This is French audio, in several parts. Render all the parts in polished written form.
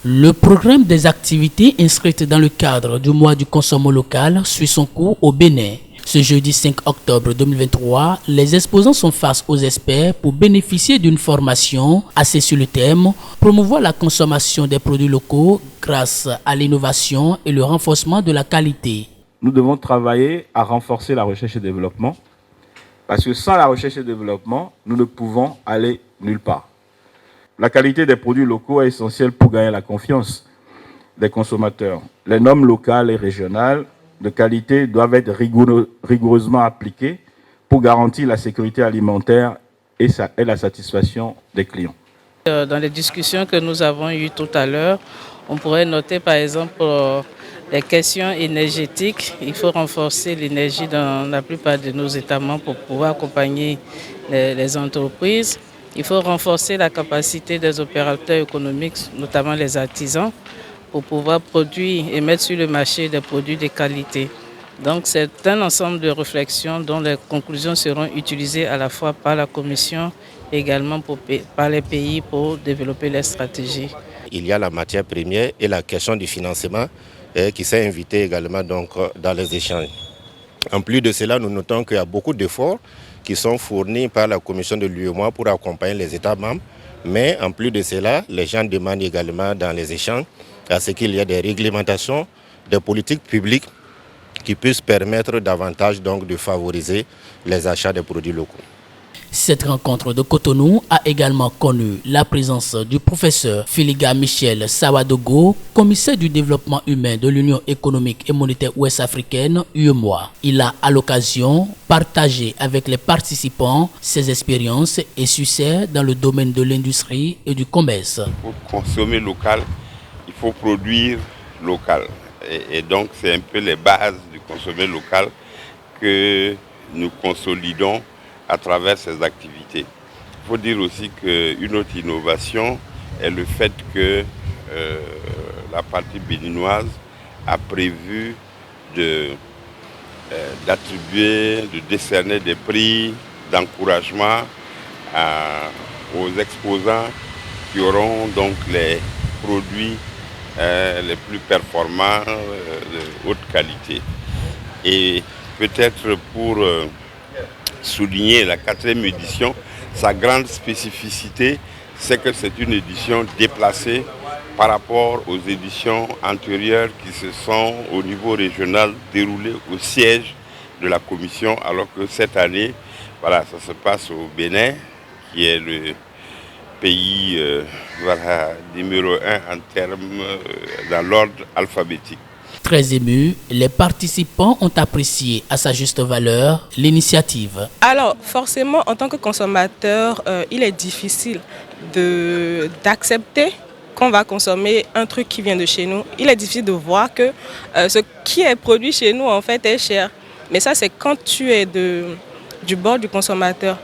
Le programme des activités inscrites dans le cadre du mois du consommation local suit son cours au Bénin. Ce jeudi 5 octobre 2023, les exposants sont face aux experts pour bénéficier d'une formation axée sur le thème « Promouvoir la consommation des produits locaux grâce à l'innovation et le renforcement de la qualité ». Nous devons travailler à renforcer la recherche et développement parce que sans la recherche et développement, nous ne pouvons aller nulle part. La qualité des produits locaux est essentielle pour gagner la confiance des consommateurs. Les normes locales et régionales de qualité doivent être rigoureusement appliquées pour garantir la sécurité alimentaire et la satisfaction des clients. Dans les discussions que nous avons eues tout à l'heure, on pourrait noter par exemple les questions énergétiques. Il faut renforcer l'énergie dans la plupart de nos États membres pour pouvoir accompagner les entreprises. Il faut renforcer la capacité des opérateurs économiques, notamment les artisans, pour pouvoir produire et mettre sur le marché des produits de qualité. Donc c'est un ensemble de réflexions dont les conclusions seront utilisées à la fois par la Commission et également par les pays pour développer les stratégies. Il y a la matière première et la question du financement qui s'est invitée également donc, dans les échanges. En plus de cela, nous notons qu'il y a beaucoup d'efforts qui sont fournis par la Commission de l'UEMOA pour accompagner les États membres. Mais en plus de cela, les gens demandent également dans les échanges à ce qu'il y ait des réglementations, des politiques publiques qui puissent permettre davantage donc, de favoriser les achats des produits locaux. Cette rencontre de Cotonou a également connu la présence du professeur Filiga Michel Sawadogo, commissaire du développement humain de l'Union économique et monétaire ouest-africaine, UEMOA. Il a à l'occasion partagé avec les participants ses expériences et succès dans le domaine de l'industrie et du commerce. Pour consommer local, il faut produire local. Et donc c'est un peu les bases du consommer local que nous consolidons à travers ces activités. Il faut dire aussi qu'une autre innovation est le fait que la partie béninoise a prévu d'attribuer, de décerner des prix d'encouragement aux exposants qui auront donc les produits les plus performants de haute qualité. Et peut-être pour souligner la 4e édition, sa grande spécificité, c'est que c'est une édition déplacée par rapport aux éditions antérieures qui se sont au niveau régional déroulées au siège de la commission, alors que cette année, voilà, ça se passe au Bénin, qui est le pays numéro 1 en termes dans l'ordre alphabétique. Très émus, les participants ont apprécié à sa juste valeur l'initiative. Alors forcément, en tant que consommateur, il est difficile d'accepter qu'on va consommer un truc qui vient de chez nous. Il est difficile de voir que ce qui est produit chez nous en fait est cher. Mais ça c'est quand tu es du bord du consommateur.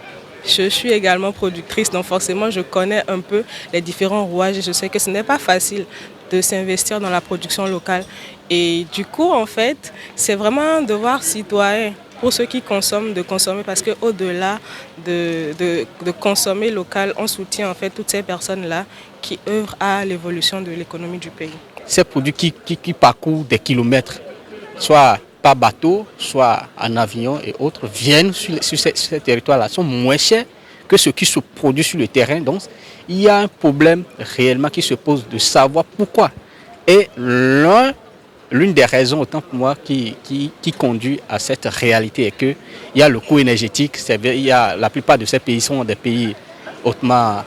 Je suis également productrice, donc forcément je connais un peu les différents rouages et je sais que ce n'est pas facile de s'investir dans la production locale. Et du coup, en fait, c'est vraiment un devoir citoyen pour ceux qui consomment, de consommer, parce qu'au-delà de consommer local, on soutient en fait toutes ces personnes-là qui œuvrent à l'évolution de l'économie du pays. Ces produits qui parcourent des kilomètres, soit par bateau, soit en avion et autres, viennent sur ces territoires-là, sont moins chers que ce qui se produit sur le terrain. Donc, il y a un problème réellement qui se pose de savoir pourquoi. Et l'une des raisons, autant pour moi, qui conduit à cette réalité est qu'il y a le coût énergétique. La plupart de ces pays sont des pays hautement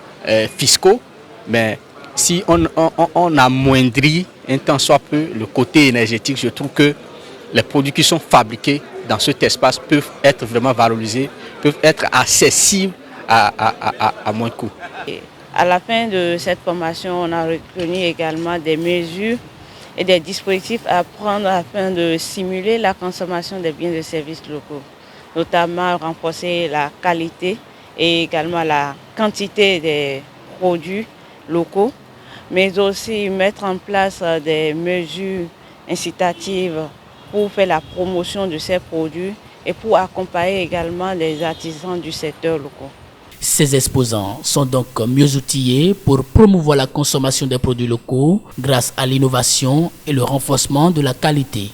fiscaux, mais si on amoindrit un tant soit peu le côté énergétique, je trouve que les produits qui sont fabriqués dans cet espace peuvent être vraiment valorisés, peuvent être accessibles à moins de coûts. À la fin de cette formation, on a retenu également des mesures et des dispositifs à prendre afin de stimuler la consommation des biens et services locaux, notamment renforcer la qualité et également la quantité des produits locaux, mais aussi mettre en place des mesures incitatives pour faire la promotion de ces produits et pour accompagner également les artisans du secteur local. Ces exposants sont donc mieux outillés pour promouvoir la consommation des produits locaux grâce à l'innovation et le renforcement de la qualité.